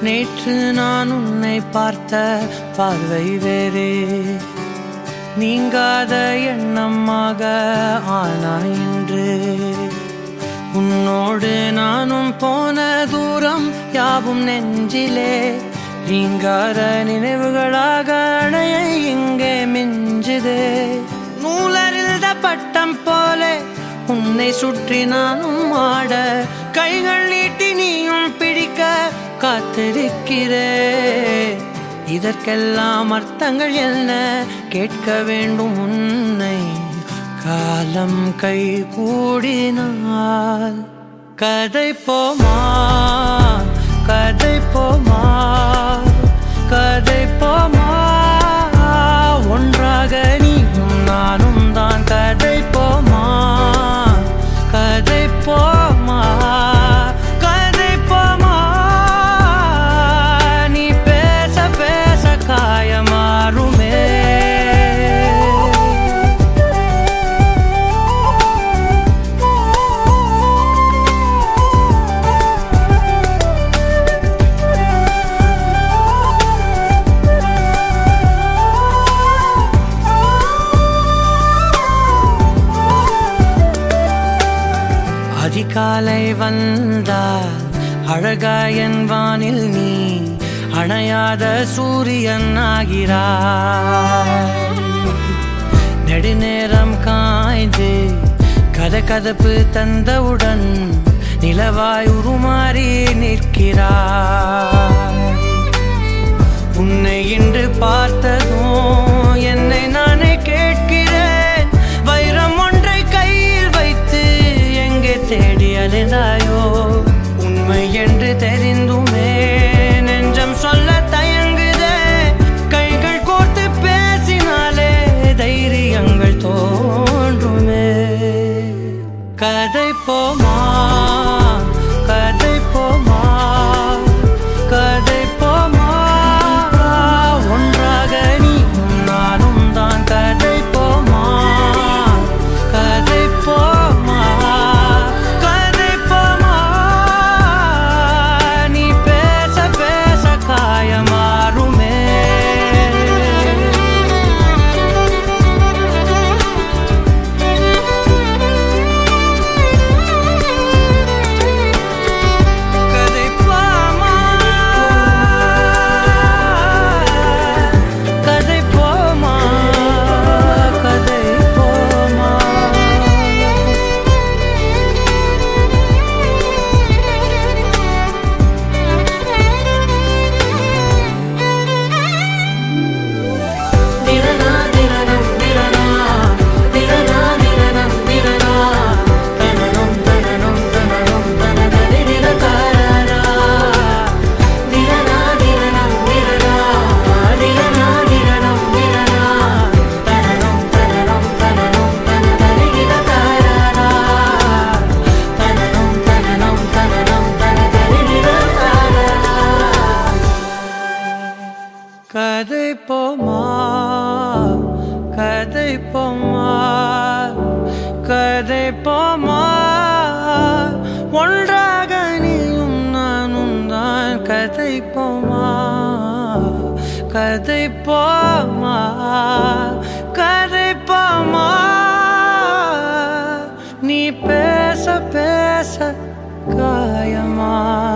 நேற்று நான் உன்னை பார்த்த பார்வை வேறே, நீங்காத எண்ணமாக ஆனாய் இன்று. உன்னோடு நானும் போன தூரம் யாவும் நெஞ்சிலே, நீங்காத நினைவுகளாக அணைய இங்கே மிஞ்சுதே. நூலறிந்த பட்டம் போல உன்னை சுற்றி நானும் ஆட, கைகள் நீட்டி நீயும் பிடிக்க காத்திருக்கிறே. இதற்கெல்லாம் அர்த்தங்கள் என்ன கேட்க வேண்டும் உன்னை, காலம் கை கூடினால். கதை போமா கதை போமா கதை போமா, ஒன்றாக நீயும் நானும் தான். கதை போமா கதை போமா கதை போமா, நீ பேச பேச காயமாறுமே. அதிகாலை வந்தால் அழகாயன் வானில் நீ அணையாத சூரியன் ஆகிறாய். நெடுநேரம் காய்ந்து கதகதப்பு தந்தவுடன் நிலவாய் உருமாறி நிற்கிறாய். உன்னை இன்று பார்த்ததும் என்னை நானே கேட்கிறேன், வைரம் ஒன்றை கையில் வைத்து எங்கே தேடி அலைந்தாயோ. உண்மை என்று தெரிந்துமே நெஞ்சம் சொல்ல தயங்குதே, கைகள் கோர்த்து பேசினாலே தைரியங்கள் தோன்றுமே. கதை போமா கதை போமா கதை போமா, ஒன்றாக நீயும் நானும் தான். கதை போமா கதை போமா கதை போமா, நீ பேச பேச காயமாறுமே. கதை போமா கதை போமா கதை போமா. திரனா திரனம் திரனா திரனா திரனம் திரனா, தனனம் தனனம் தனனம் தனதரி திரகாரா. திரனா திரனம் திரனா திரனா திரனம் திரனா, தனனம் தனனம் தனனம் தனதரி திரகாரா. தனனம் தனனம் தனனம் தனதரி திரகாரா. கதை போமா கதை போமா கதை போமா, ஒன்றாக நீயும் நானும் தான். கதை போமா கதை போமா கதை போமா, நீ பேச பேச காயமாறுமே.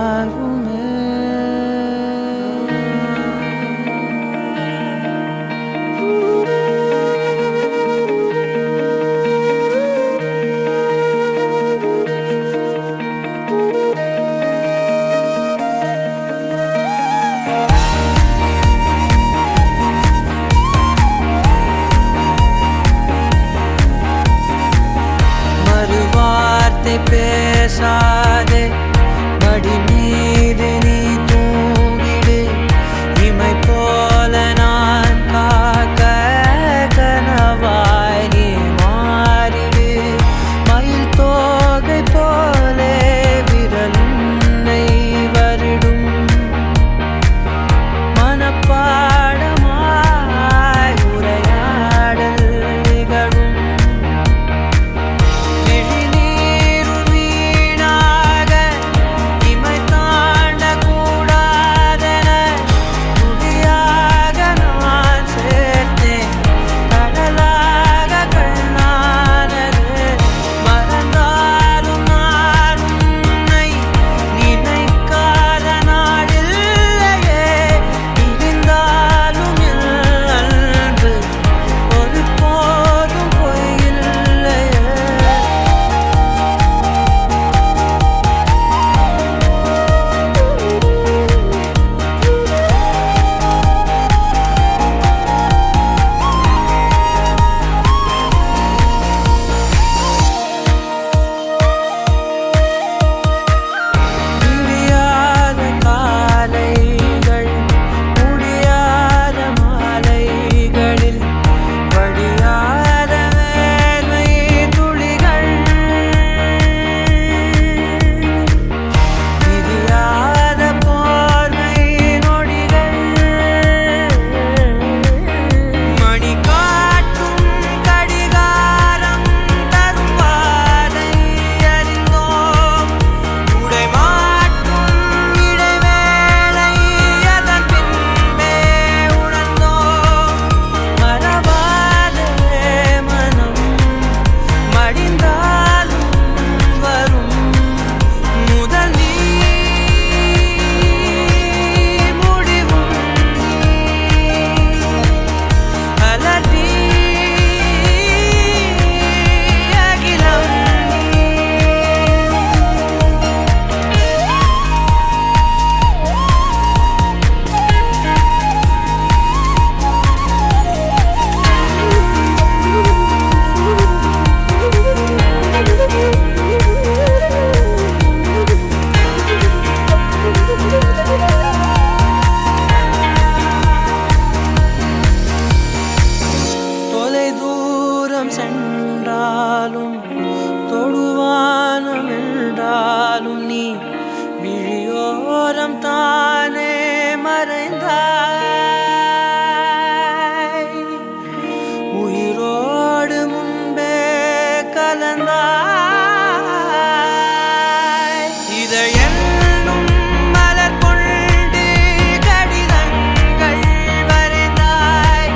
விழியோரம் தானே மறைந்தாய், உயிரோடு முன்பே கலந்தாய். இதை என்னும் மலர் கொண்டு கடிதங்கள் வரைந்தாய்,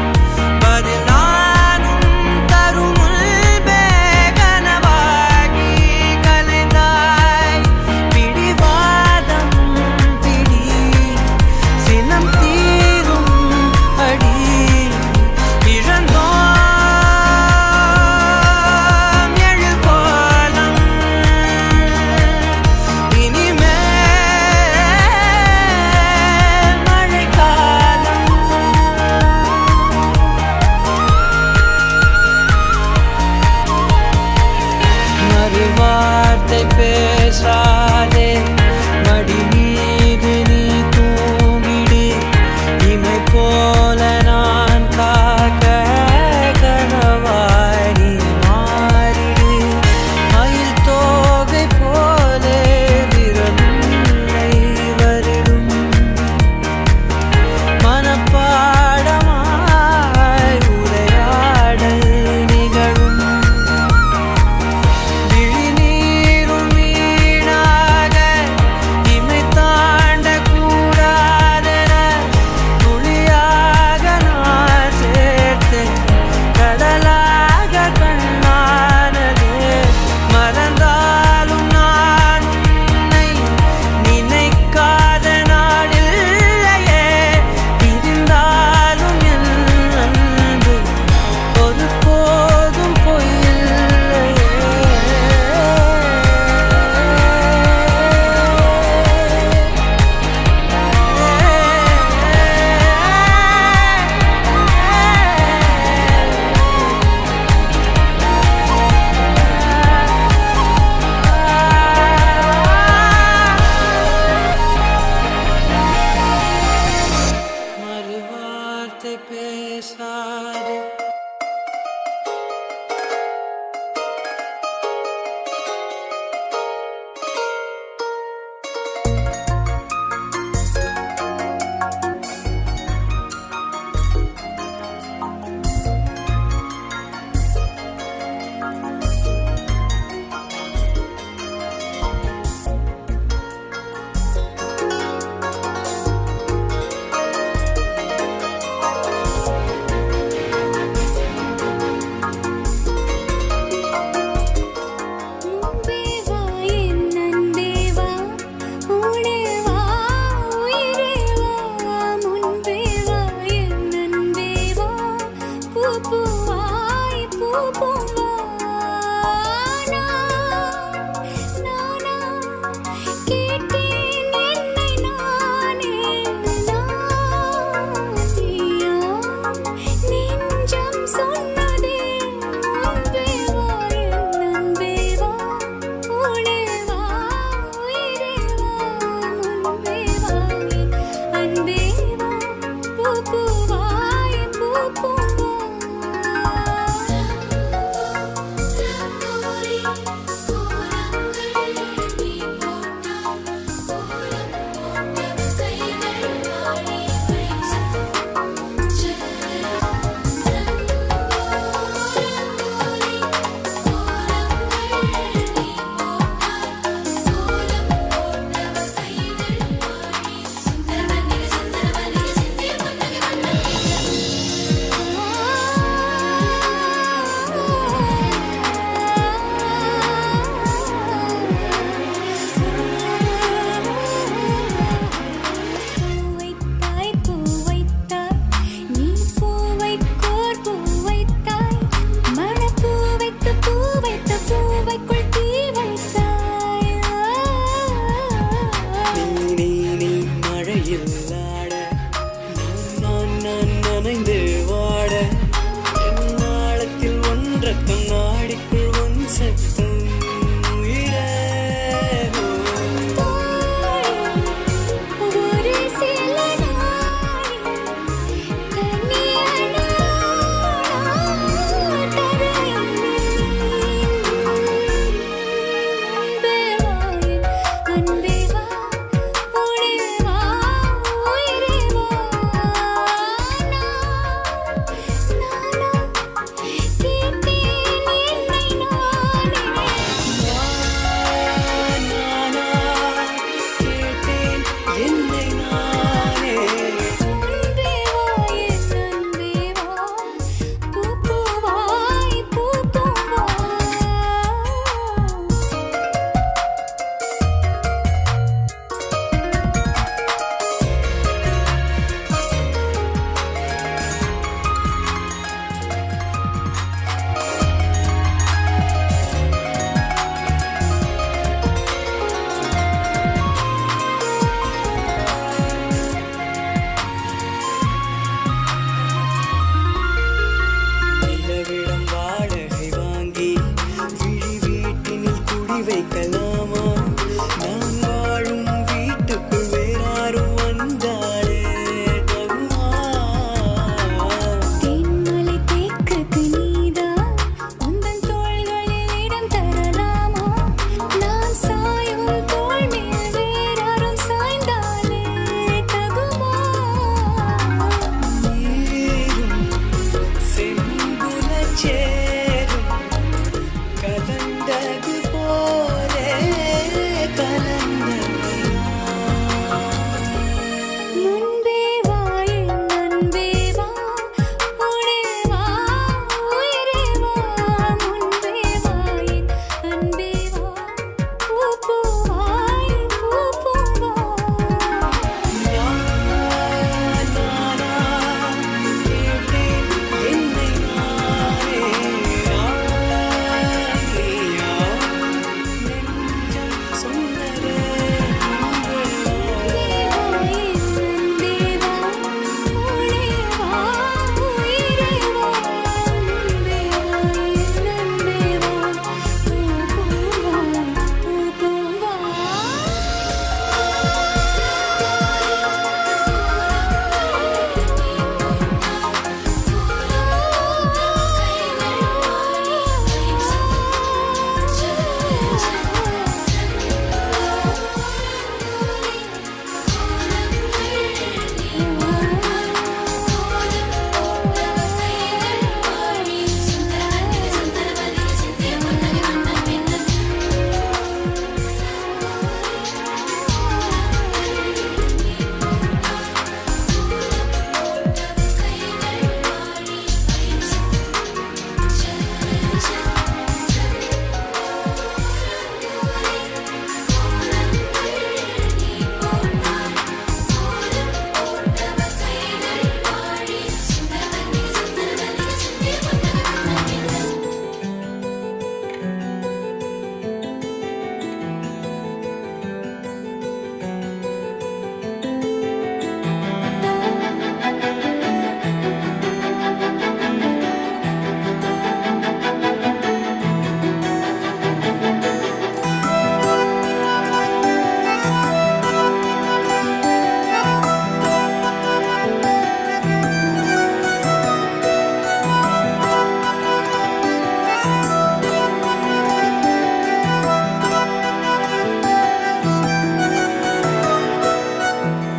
பதில் நானும் தரும் முன்பே கனவாகி கலைந்தாய். பிடிவாதம் பிடி சினம் தீரும் அடி, இழந்தோம் எழில் கோலம் இனிமேல் மழைக்காலம். மறுவார்த்தை பேசாதே, மடி மீது நீ தூங்கிடு, இமை போல நான் காக்க கனவாய் நீ மாறிடு. மயில் தோகை போலே விரலை வருடும், மனப்பாடமாய் உரையாடல் நிகழும். விழிநீரும் வீணாக இமை தாண்ட கூடாதென துளியாக நான் சேர்த்து கடலாக கண்ணானது. மறந்தாலும் நான் உன்னை நினைக்காத நாளில்லையே, பிரிந்தாலும் என் அன்பு ஒருபோதும் பொய்யில்லையே. மறுவார்த்தை பேசாதே. முன்பே வா என் அன்பே வா, உடே வா உயிரே வா. முன்பே வா என் அன்பே வா, பூ பூவாய் பூ பூவா. நானா கேட்டேன் என்னை நானே, நீயா நெஞ்சம் சொன்னதே. முன்பே வா என் அன்பே வா, உடே வா உயிரே வா. முன்பே வா என் அன்பே வா, பூ பூவாய் பூ பூவா. பூவைத்தாய் பூவைத்தாய் நீ பூவைக்கோர் பூவைத்தாய், மணப்பூ வைத்து பூ வைத்து பூவைக்குள் தீ வைத்தாய். நீ மழையில் ஆட, நான் நனைந்து வாட, என் நாளத்தில் ஒன்ற கண்ணாடிக்குள் ஒன் சத்தம் உயிரே. ஒரு சில நாளில் தனியான தரையில் அன்பே வா என் அன்பே வா,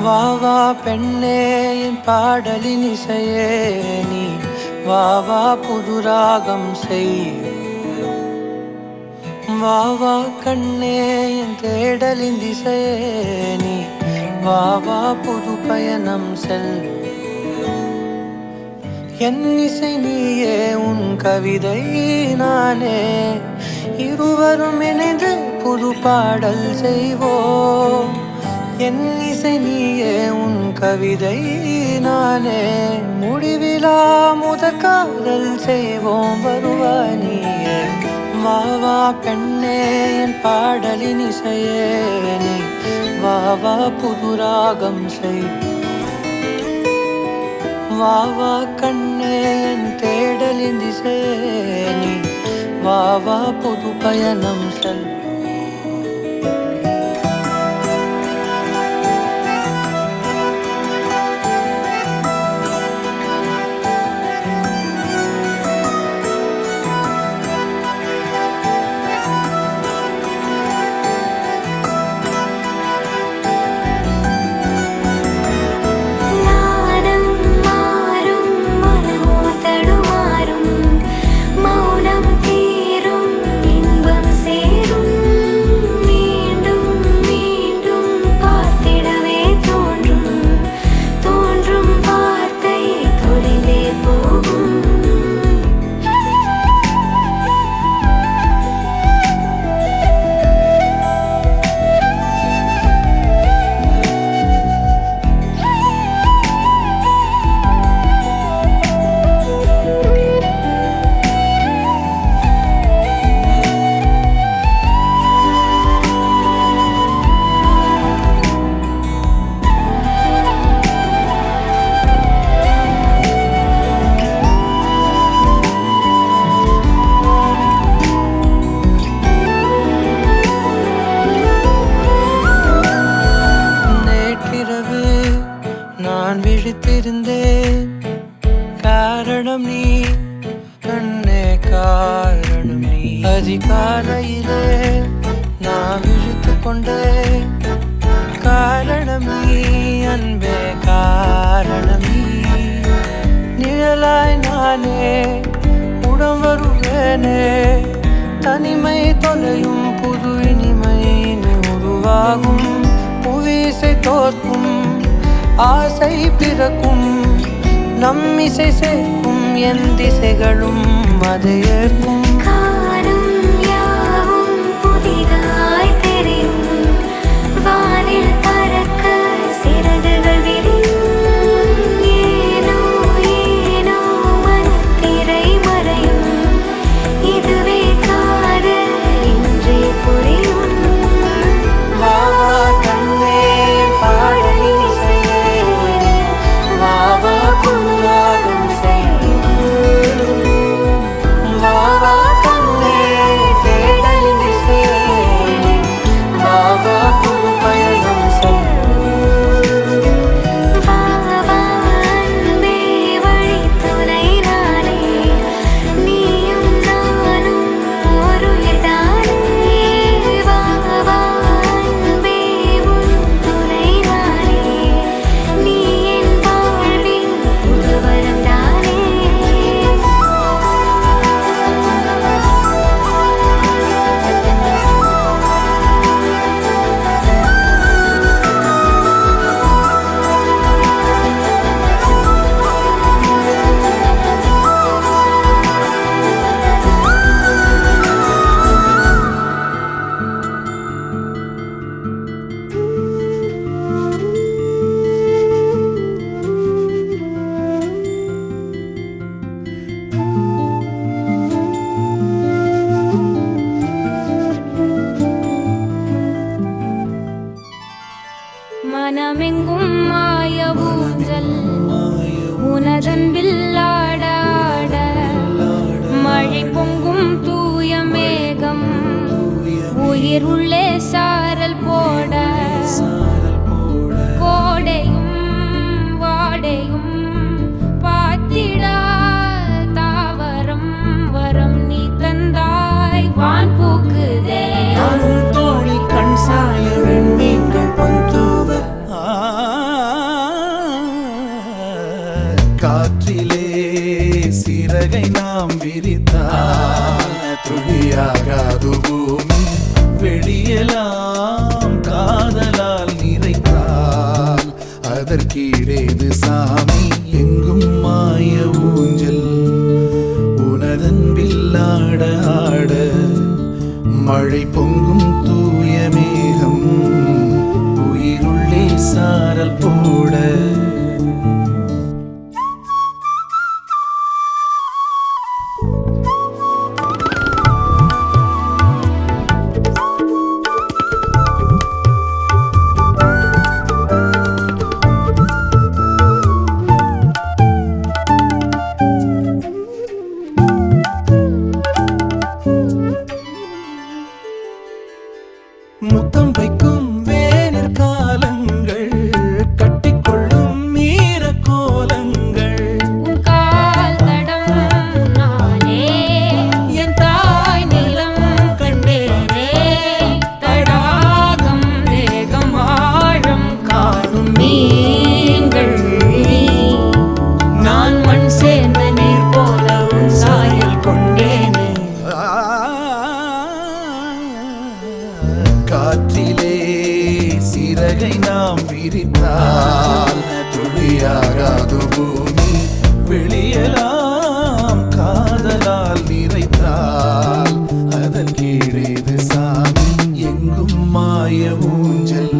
வா வா பெண்ணே என் பாடலின் இசையே நீ வா வா புது ராகம் செய் வா வா கண்ணே என் தேடலின் திசையே நீ வா வா புது பயணம் செல் என் இசை நீயே உன் கவிதை நானே இருவரும் இணைந்து புது பாடல் செய்வோம் என் இசை நீயே உன் கவிதை நானே முடிவிலா முதற் காதல் செய்வோம் வருவா நீயே வா வா பெண்ணே என் பாடலின் இசையே நீ வா வா புது ராகம் செய் வா வா கண்ணே என் தேடலின் திசையே நீ வா வா புது பயணம் செல் நான் விழித்திருந்தேன் காரணம் நீ கண்ணே காரணம் நீ அதிகாலையிலே நான் விழித்து கொண்டேன் காரணம் நீ அன்பே காரணம் நீ நிழலாய் நானே உடம் வருவேனே தனிமை தொலையும் புது இனிமை உருவாகும் புவிசை தோற்கும் ஆசை பிறக்கும் நம் இசை சேர்க்கும் என் திசைகளும் அதை ஏற்கும் காலம் யாவும் புதிதாய் தெரியும் வானில் பறக்க சிறகுகள் விரியும் ஏனோ ஏனோ மனத்திரை மறையும் இதுவே காதல் என்றே புரியும் வா வா கண்ணே பாடலின் இசையே வா வா புது ராகம் செய் வா வா கண்ணே தேடலின் இசையே வா வா புது பயணம் செய் வா வா அன்பே வழித்துணை நானே நீயும் நானும் ஒரு தானே வா வா அன்பே உன் துணை நானே நீ என் வாழ்வின் புதுவரம் தானே மனமெங்கும் மாய ஊஞ்சல் உனதன்பில் ஆட ஆட மழை பொங்கும் தூய மேகம் உயிர் உள்ளே சாரல் போட கோடையும் வாடையும் பார்த்திடா தாவரம் வரம் நீ தந்தாய் வான் பூக்குதே நானும் தோழி கண் சாய வெண்மீன்கள் பொன் தூவ அதற்கீடேது சாமி எங்கும் மாய ஊஞ்சல் உனதன்பில்லாட ஆட மழை பொங்கும் தூய மேகம் உயிருள்ளே சாரல் போட முத்தம் வைக்கும் வேனிற் காலங்கள் கட்டிக்கொள்ளும் நீர கோலங்கள் உன் கால் தடம் நானே என் தாய் நிலம் கண்டேனே தடாகம் தேகம் ஆழம் காணும் மீன்கள் நான் மண் சேர்ந்த நீர் போல உன் சாயல் கொண்டேனே காற்றிலே சிறகை நாம் விரித்தால் துளியாகாது பூமி வெளியலாம் காதலால் நிறைத்தால் அதன் கீழேது சாமி எங்கும் மாய ஊஞ்சல்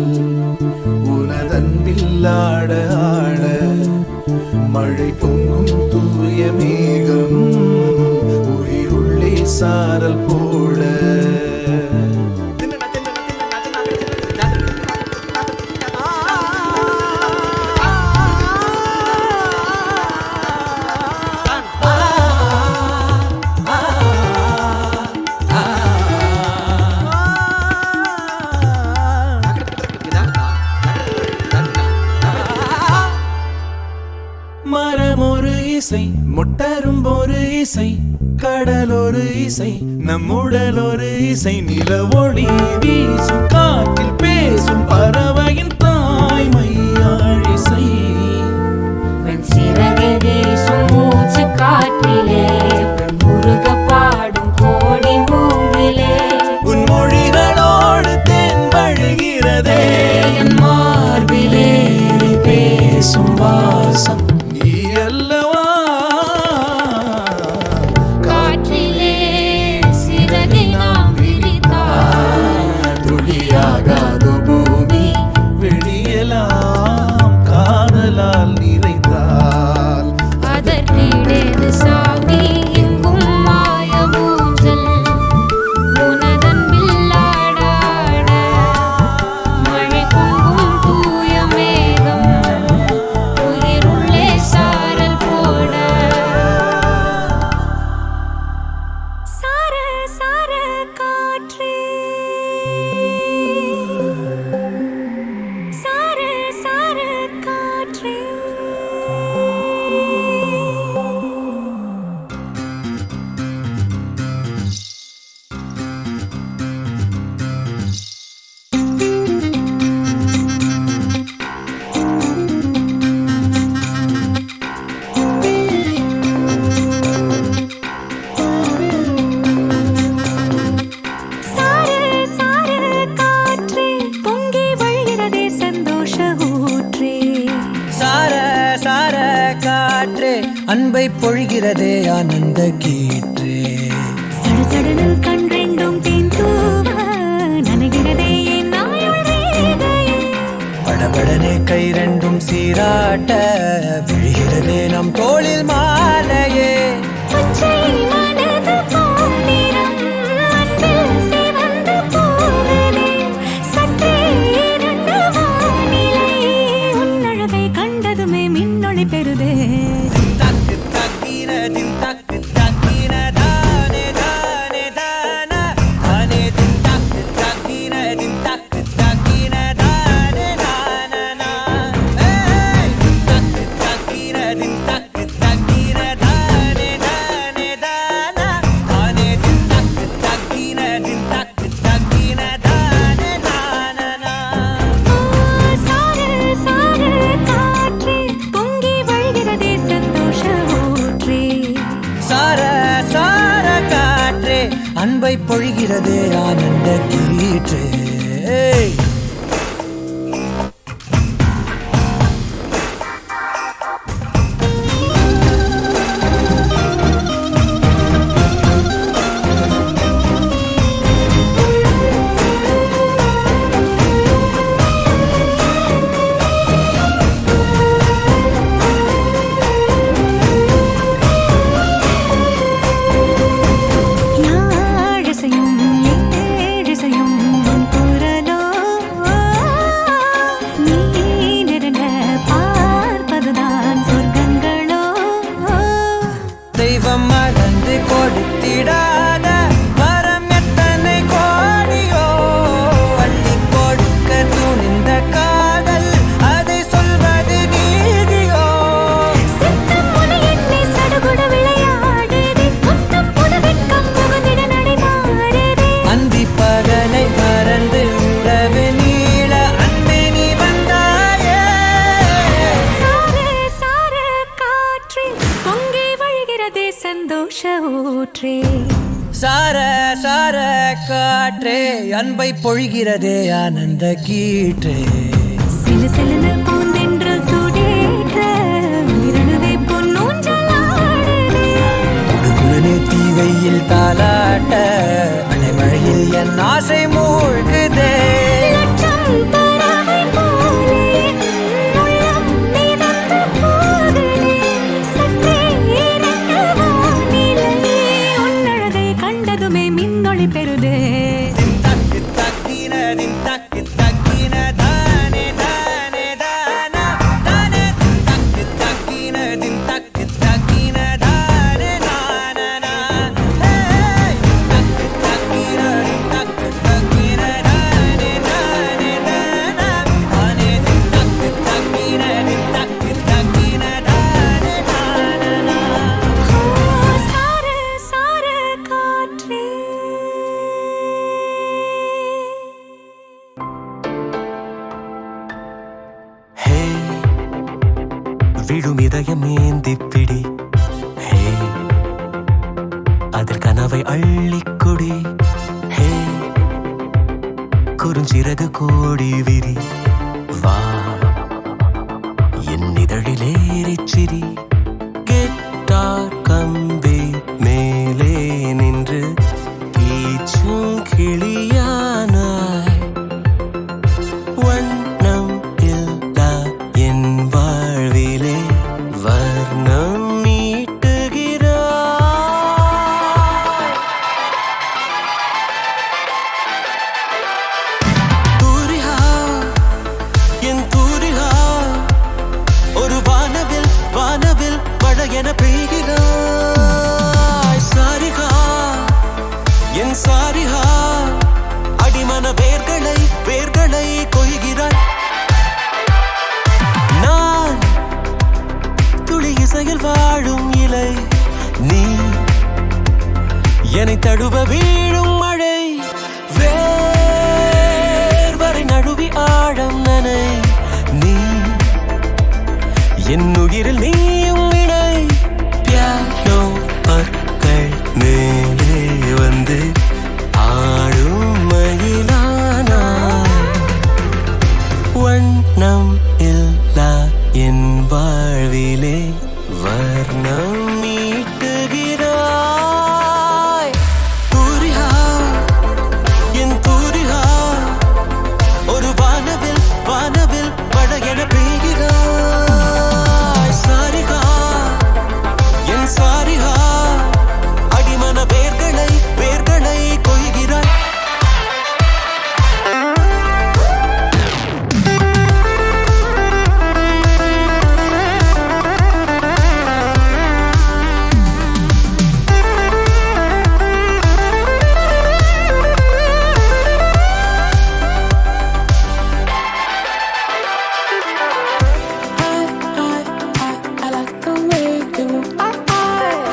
உனதன்பில்லாட ஆட மழை பொங்கும் தூய மேகம் உயிருள்ளே சாரல் போட மரம் ஒரு இசை முட்டரும் ஒரு இசை கடல் ஒரு இசை நம்முடல் ஒரு இசை நில ஒளி வீசும் காற்றில் பேசும் பறவையின் தாய்மையாழிசை வெண் சிறகை வீசும் மூச்சு காற்றிலே முருக பாடும் கோடி மூங்கிலே உன் மொழிகளோடு தென் வழிகிறதே என் மார்பிலே பேசும் வாசம் நீ அல்லவா காற்றிலே சிறகை நாம் விரித்தால் துளியாகாது பூமி வெளியலாம் காதலால் நிறைந்தால் அதற்கிடேது சாமி எங்கும் மாய ஊஞ்சல் உனதன்பில்லாடாட மழை பொங்கும் தூய மேகம் உயிருள்ளே சாரல் போட சார சார காற்றே சார சார காற்றே சார சார காற்றே பொங்கி வழிகிறதே சந்தோஷ ஊற்றே சார சார காற்றே அன்பை பொழிகிறதே ஆனந்த கீற்றே சடசடனில் கண் ரெண்டும் தேன் தூவ நனைகிறதே என் நாயுள் ரேகையே படபடனே கை ரெண்டும் சீராட்ட விழுகிறதே நம் தோளில் மாலையே பச்சை மனது பொன்னிறம் அன்பில் சிவந்து போகுதே சற்றே இருண்ட வானிலை உன் அழகை கண்டதுமே மின்னொளி பெறுதே தக்கு தக்கின தின் தக்கு தக்கின தானே தானே தான தானே தின் தக்கு தக்கின தின் தக்கு தக்கின தானே தான ஏய் தக்கு தக்கின தின் தக்கு தக்கின தானே தானே தான தானே தின் தக்கு தக்கின தின் தக்கு தக்கின தானே தான சார சார காற்றே பொங்கி வழிகிறதே சந்தோஷ ஊற்றே சார சார காற்றே அன்பை பொழிகிறதே ஆனந்த கீற்றே காற்றே அன்பை பொழிகிறதே ஆனந்த கீற்றே சிலு சிலுன்னு பூந்தென்றல் சூடேற்ற உயிரணுவே பொன்னூஞ்சலாடுதே குழுகுழுனே தீவையில் தாலாட்ட அலைமழையில் என் ஆசை மூழ்குதே லட்சம் பறவை போலே உள்ளம் மிதந்து போகுதே சற்றே இறங்க வானிலையே உன்னழகை கண்டதுமே மின்னொளி பெறுதே தக்கு தக்கின தின் தக்கு தக்கின தானே தானே தானா தானே தக்கு தக்கின தின் தக்கு தக்கின தானே நானா தக்கு தக்கின தின் தக்கு தக்கின தானே தானே தானா தானே தக்கு தக்கின தின் தக்கு தக்கின தானே நானா சார சார காற்றே ஹே விழும் இதயம் ஏந்திப்பிடி ஹே அதில் கனவை அள்ளிக்குடி ஹே குறுஞ்சிறகு கோடி விரி வா என் இதழிலேறிச்சிரி கெட்டார் கம்பி மேலே நின்று கீச்சும் கிளியானாய் வண்ணம் இல்லா என் வாழ்விலே வர்ணம் நீட்டுகிறாய் தூரிகா என் தூரிகா ஒரு வானவில் வானவில் மழை என பெய்கிறாய் சாரிகா என் சாரிகா அடிமன வேர்களை வேர்களை கொய்கிறாய் நான் துளி இசையில் வாழும் இலை நீ என்னை தழுவ வீழும் மழை வேர்வரை நழுவி ஆழம் நனை நீ என் உயிரில் நீயும் இணை பியானோ பற்கள் மேலே வந்து ஆடும் மயிலானாய் வண்ணம் இல்லா என் வாழ்விலே வர்ணம் மீட்டுகிறாய் தூரிகா என் தூரிகா ஒரு வானவில் வானவில் மழை என பெய்கிறாய் சாரிகா என் சாரிகா அடிமன வேர்களை வேர்களை கொய்கிறாய் I like the way you move.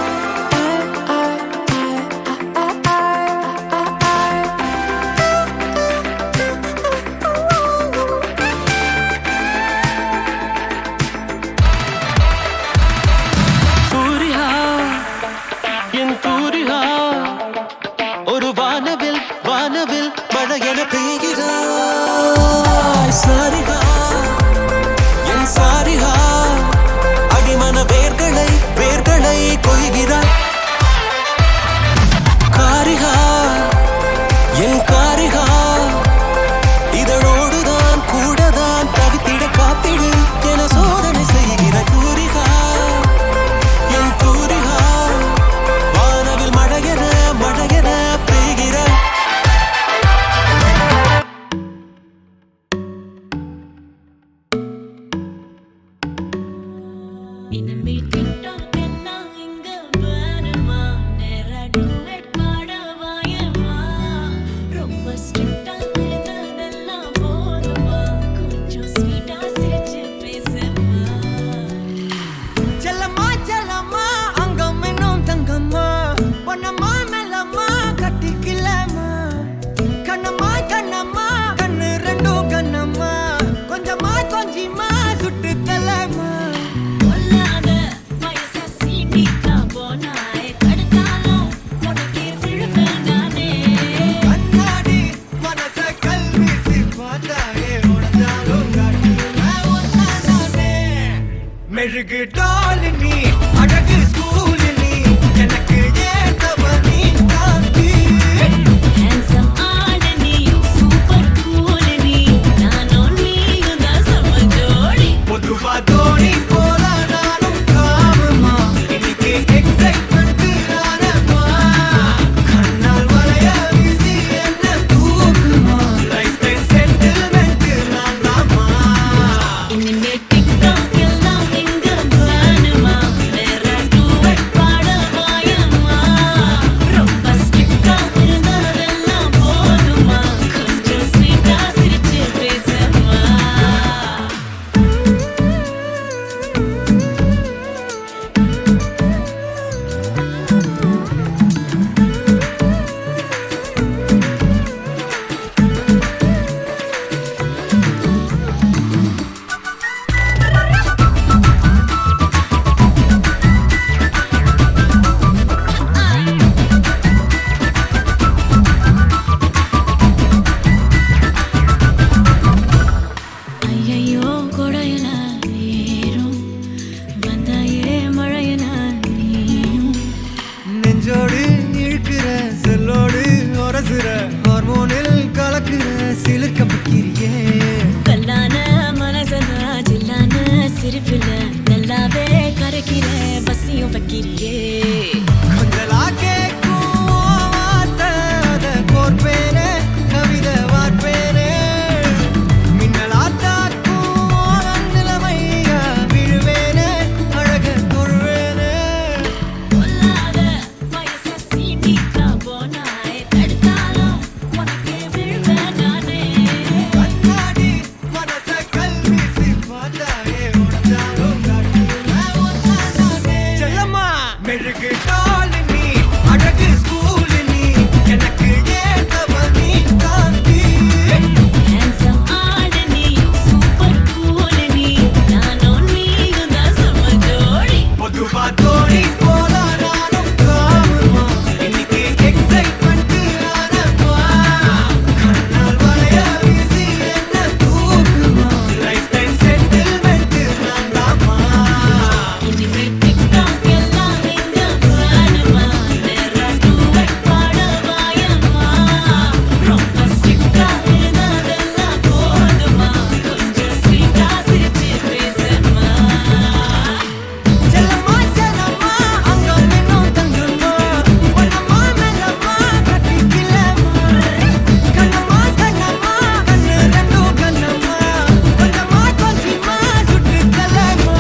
தூரிகா என் தூரிகா ஒரு வானவில் வானவில் மழை என பெய்கிறாய் சாரிகா என் சாரிகா அடிமன வேர்களை வேர்களை கொய்கிறாய் காரிகா என் காரிகா இதழோடுதான் கூடதான் தவித்திட காத்திடு என சோதனை செய்கிற தூரிகா என் தூரிகா வானவில் மழையென மழையென பெய்கிறாய் இனிமே டிக்டாக் எல்லாம் இங்க வருமா நேரா டூயட் பாட வாயமா ரொம்ப ஸ்ட்ரிக்ட்டா இருந்ததெல்லாம் போதுமா கொஞ்சம் ஸ்வீட்டா சிரிச்சு பேசுமா செல்லம்மா செல்லம்மா அங்கம் இன்னும் தங்கம்மா பொன்னம்மா மெல்லம்மா கட்டிக்கலாமா கண்ணம்மா கண்ணம்மா கண்ணு ரெண்டும் கண்ணம்மா கொஞ்சமா கொஞ்சிமா சுட்டு தலமா கொல்லாத வயசு சீண்டிக்கா போனாய் தடுத்தாலும் உனக்கு விழுவேன் நானே கண்ணாடி மெழுகு டால் நீ அழகு ஸ்கூல் நீ எனக்கு ஏத்தவ நீ தாண்டி handsome ஆட நீ super cool நீ நானும் நீயும் தான் சம ஜோடி பொதுவா தோணி போல நானும் காமமா இன்னைக்கு எக்ஸைட்மெண்ட் நானமா கண்ணால் வளைய வீசி என்ன தூக்குமா லைஃப் டைம் செட்டில்மெண்ட் நான் தாமா இனிமே TikTok எல்லாம் எங்க வேணுமா வேற duet பாட வாயம்மா ரொம்ப strict ஆ இருந்ததெல்லாம் போதுமா கொஞ்சம் sweet ஆ சிரிச்சு பேசம்மா ஐயையோ கொடையன ஏறும் வந்தாயே மழையன நீயும் நெஞ்சோடு இழுக்கிற செல்லோடு உரசுற ஹார்மோனில் கலக்குற சிலிர்க்க பக்கிரியே கல்லான மனசனா ஜில்லான சிரிப்புல நல்லாவே கரைக்கிற பசியும் வைக்கிறியே கொஞ்சலா கேட்கும் வார்த்தை அதை கோர்ப்பேனே கவிதை வார்ப்பேனே மின்னலா தாக்கும் நிலைமையா விழுவேனே அழக தொழுவேனே கொல்லாத வயச சீண்டிக்கா போனாய் தடுத்தாலும் உனக்கே விழுவேன் நானே கண்ணாடி மனச கல்வி சிப்பாதாயே உடஞ்சாலும் காட்டுவேன் ஒன்னானே செல்லம்மா மெழுகு டால் நீ அழகு ஸ்கூல் நீ எனக்கு ஏத்தவ நீ தாண்டி handsome ஆட நீ super cool நீ நானும் நீயும் தான் சம ஜோடி பொதுவா தோணி போல நானும் காமமா இன்னைக்கு எக்ஸைட்மெண்ட் நானமா கண்ணால் வளைய வீசி என்ன தூக்குமா லைஃப் டைம் செட்டில்மெண்ட் நான் தாமா இனிமே TikTok எல்லாம் எங்க வேணுமா வேற duet பாட வாயம்மா ரொம்ப strict ஆ இருந்ததெல்லாம் போதுமா கொஞ்சம் sweet ஆ சிரிச்சு பேசம்மா செல்லம்மா செல்லம்மா அங்க இன்னும் தங்கம்மா ஒன்னம்மா மெல்லம்மா கட்டிக்கலம்மா கண்ணம்மா கண்ணம்மா கண்ணு ரெண்டும் கண்ணம்மா கொஞ்சம்மா கொஞ்சமா சுட்டுக்கலம்மா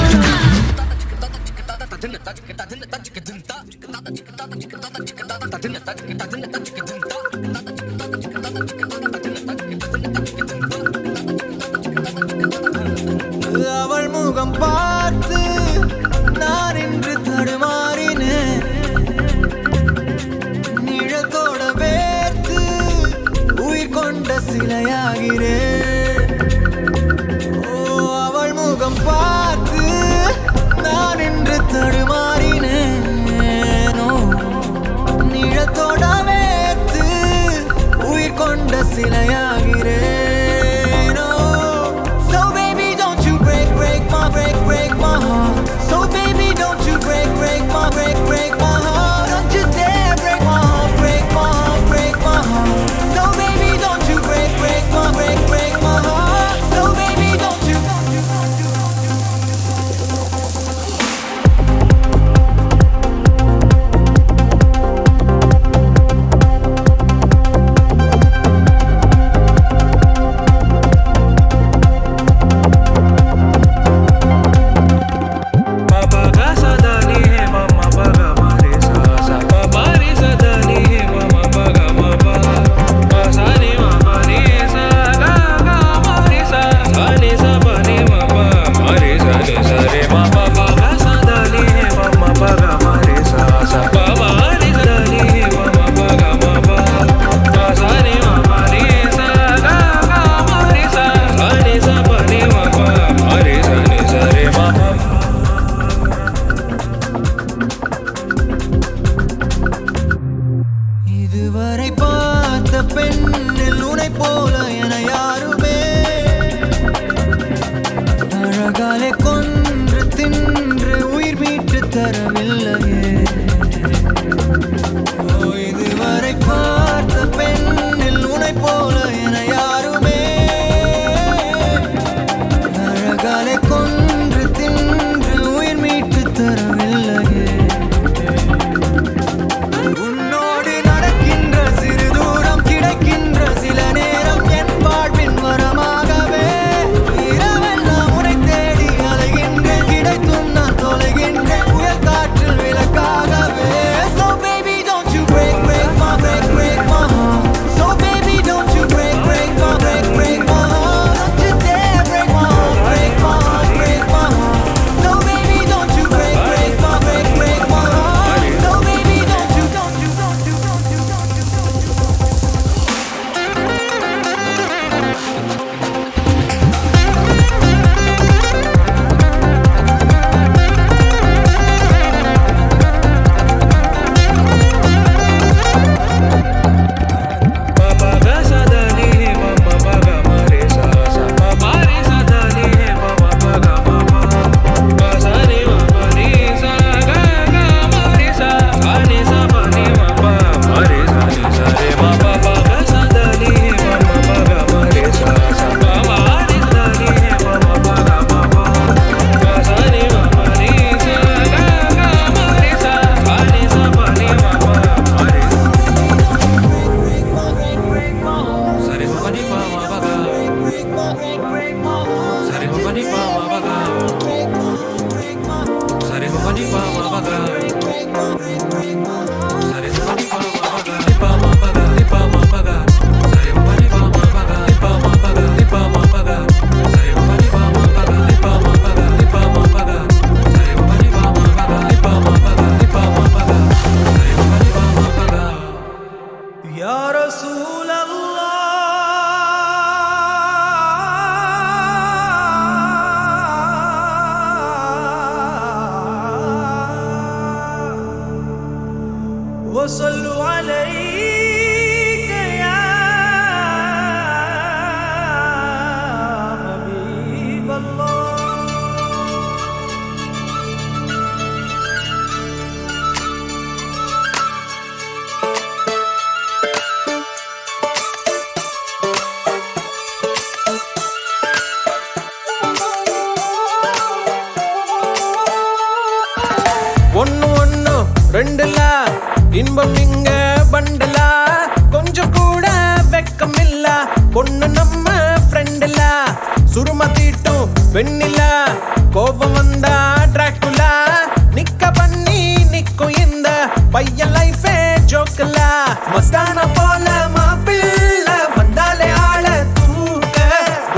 அவள் முகம் பார்த்து நான் இன்று தடுமாறினேன் நிழத்தோட வேர்த்து உயிர் கொண்ட சிலையாகிறேன் ஓ அவள் முகம் பார்த்து நான் இன்று தடுமாறினேன் ஓ, நிழத்தோட வேர்த்து உயிர் கொண்ட சிலையாகிறேன் ஓ, so baby don't you break my heart so baby don't you break my heart don't you dare break my heart break my heart so baby don't you break my heart so baby don't you பெண்ணில் உனை போல என யாருமே அழகாலே கொன்று தின்று தரவில்லையே. ஓ, இதுவரை பார்த்த பெண்ணில் உனை போல என யாருமே அழகாலே கொன்று தின்று உயிர் மீட்டு தரவில்லையே. உன்னோடு நடக்கின்ற சிறு தூரம் கிடைக்கின்ற சில நேரம் என் வாழ்வின் வரமாகவே இரவெல்லாம் உனை தேடி அலைகின்றேன். கிடைத்தும் நான் தொலைகின்றேன் புயல் காற்றில் விளக்காகவே. So baby don't you break my heart. So baby don't you break my heart. Don't you dare break my heart. So baby don't you break my heart. So baby don't you. Ya Rasulallah, wa sallu alayka ya Habiballah. ஒன்னு ஒன்னு ரெண்டுல இன்பம் இங்க பண்டுல கொஞ்சம் கூட வெக்கம் இல்ல பொண்ணு நம்ம ஃப்ரெண்டுல சுரும தீட்டும் வெண்ணில கோபம் வந்தா டிராக்குலா நிக்க பண்ணி நிக்கும் இந்த பையன் லைஃபே ஜோக்கல மஸ்தான போல மாப்பிள்ள வந்தாலே ஆள தூக்க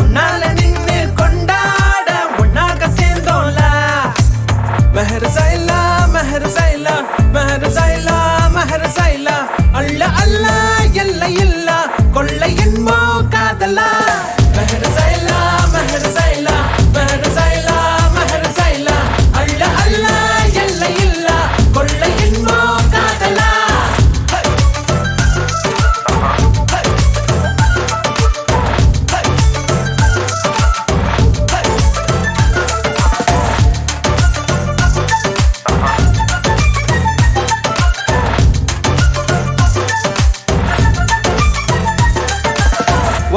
உன்னால நின்னு கொண்டாட ஒன்னாக சேர்ந்தோம்ல. மெஹர் சைலா மெஹர் சைலா மெஹர் சைலா மெஹர் சைலா அல்ல அல்ல எல்ல இல்ல கொள்ளை என்போ காதலா. மெஹர் சைலா மெஹர் சைலா மெஹர் சைலா மெஹர் சைலா அல்ல அல்ல எல்ல இல்ல கொள்ளை என்போ காதலா.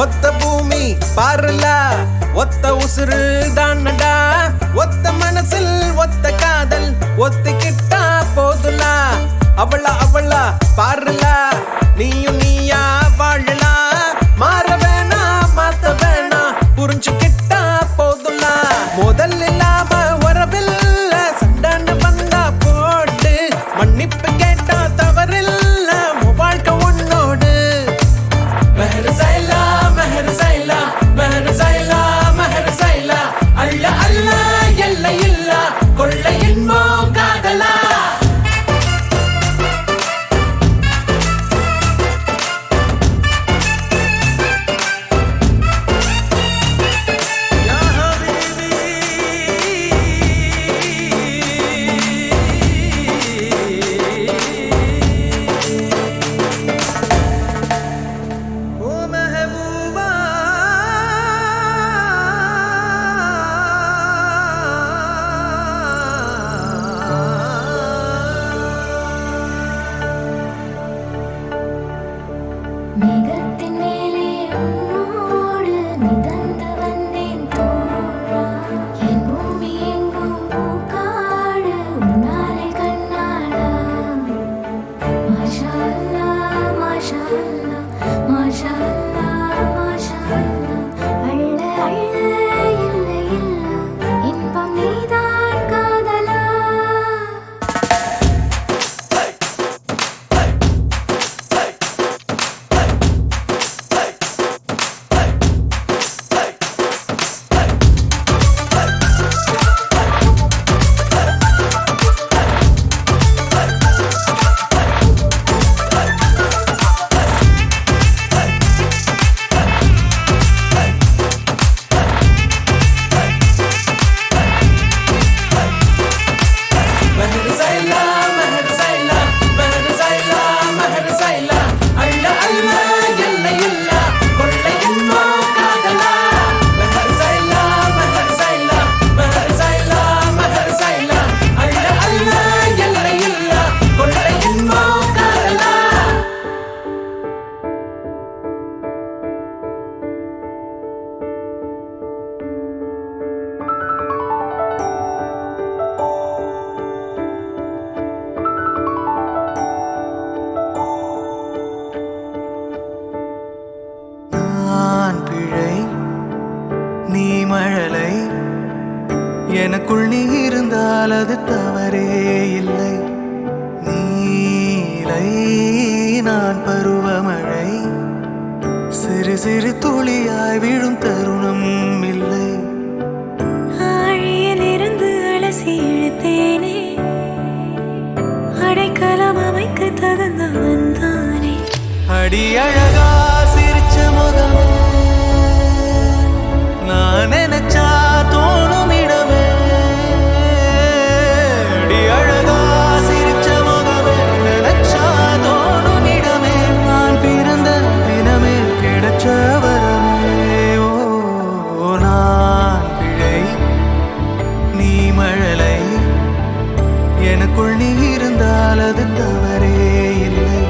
ஒத்த பூமி பாருல ஒத்த உசுறு தானடா ஒத்த மனசில் ஒத்த காதல் ஒத்திக்கிட்டா போதுல அவள அவள பாருல நீயும் நீயா வாழலா மாற வேணா மாத்த வேணா புரிஞ்சுக்கிட்டா போதுல முதல் இல்லாம வரவில்ல சண்டான வந்தா போட்டு மன்னிப்பு கேட்டா தவறில்ல வாழ்க்கை உன்னோடு. மெஹர் சைலா மெஹர் சைலா மெஹர் சைலா மெஹர் சைலா அல்ல அல்ல எல்ல இல்ல கொள்ளை என்போ காதலா. Ya habibi எனக்குள் நீ இருந்தால் அது தவறே இல்லை. நீலை நான் பருவமழை, சிறு சிறு துளியாய் விழும் தருணம் இல்லை. ஆழியிலிருந்து அலசி இழுத்தேனே, அடைக்கலம் அமைக்க தகுந்தவன் தானே. அடி அழகா சிரிச்ச முகமே, நான் நினைச்சா தோணும் இடமே. அடி அழகா சிரிச்ச முகமே, நினைச்சா தோணும் இடமே. நான் பிறந்த தினமே கிடைச்ச வரமே. ஓ நான் பிழை, நீ மழலை, எனக்குள் நீ இருந்தால் அது தவறே இல்லை.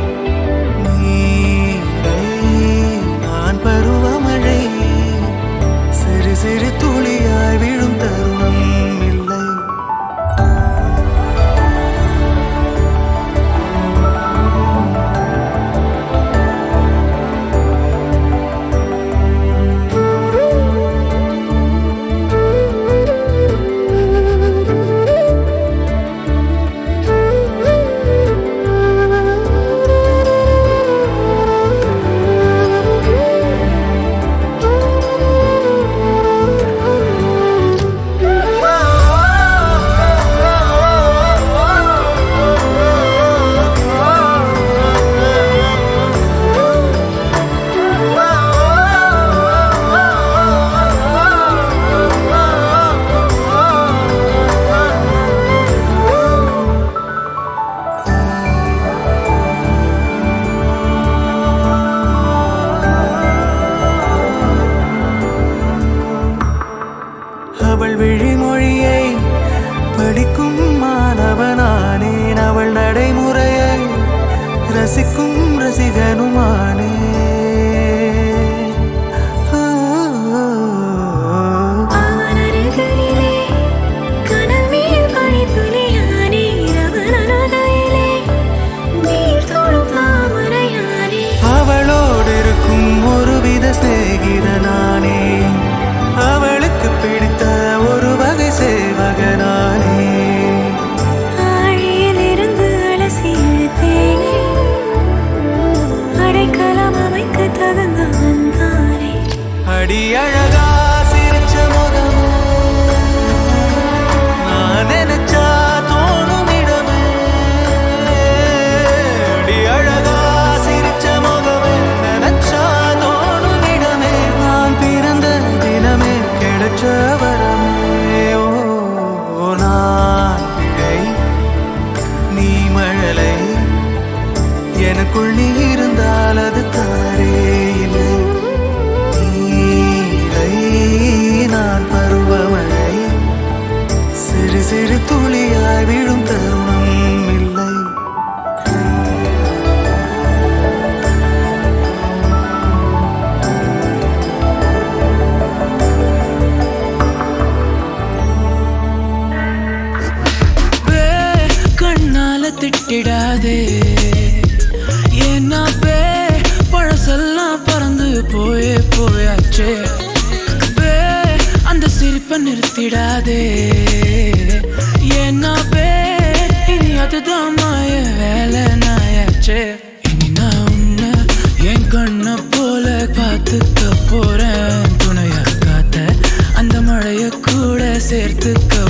நான் பருவமழை, சிறு சிறு துளியாய் விழும் தருணம் இல்லை. அவள் விழிமொழியை படிக்கும் மாணவனானேன், அவள் நடைமுறையை ரசிக்கும் ரசிகனுமானே. அவன் அருகிலே கனல் மேல் பனித்துளியானே, அவன் அருகிலே நீர் தொடும் தாமரையானே. அவளோடு இருக்கும் ஒருவித சிநேகிதனானே, அவளுக்கு பிடித்த ஒரு வகை சேவகனானே. ஆழியிலிருந்து அலசி இழுத்தேனே, அடைக்கலம் அமைக்க தகுந்தவன் தானே. அடி அழகா சிரிச்ச முகமே, நான் நினைச்சா தோணும் இடமே. அடி அழகா சிரிச்ச முகமே, நினைச்சா தோணும் இடமே. நான் பிறந்த தினமே கிடைச்ச வரமே. ஓ நான் பிழை, நீ மழலை, எனக்குள் நீ இருந்தால் அது தவறே இல்லை. நீலை நான் பருவமழை, சிறு சிறு துளியாய் விழும் தருணம் இல்லை. கண்ணால திட்டிடாதே, ஏன்னா பழசெல்லாம் பறந்து போயாச்சே. அந்த சிரிப்பை நிறுத்திடாதே, ஏன்னா இனி அதுதான் மாய வேலை நாயாச்சே. இனி நான் உன்னை என் கண்ணை போல பார்த்துக்க போறேன், துணையா காத்த அந்த மழைய கூட சேர்த்துக்க